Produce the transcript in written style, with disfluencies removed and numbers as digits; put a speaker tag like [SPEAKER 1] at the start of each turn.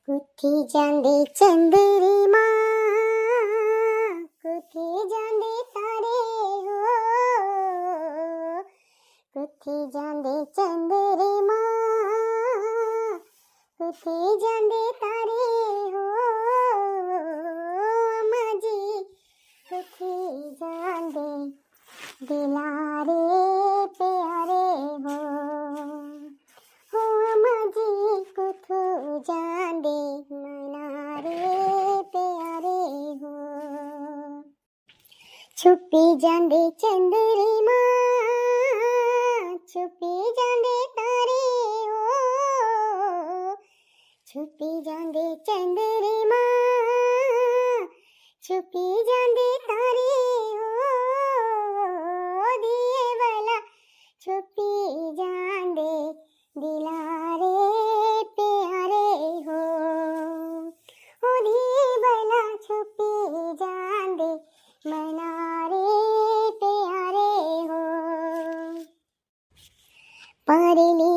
[SPEAKER 1] उठी जांदे चंद्रमा उठी जांदे तारे हो उठी जांदे चंद्रमा उठी जांदे तारे हो अम्मा जी उठी जांदे दिलारे प्यारे हो अम्मा जी कुथू जांदे मनारे प्यारे हो छुपी जांदे चंद्रमा छुपी जांदे तारे हो छुपी जांदे चंद्रमा छुपी जांदे तारे हो दिए वाला छुपी जांदे दिलारे प्यारे हो दिए वाला छुपी जांदे मनारे प्यारे हो परेली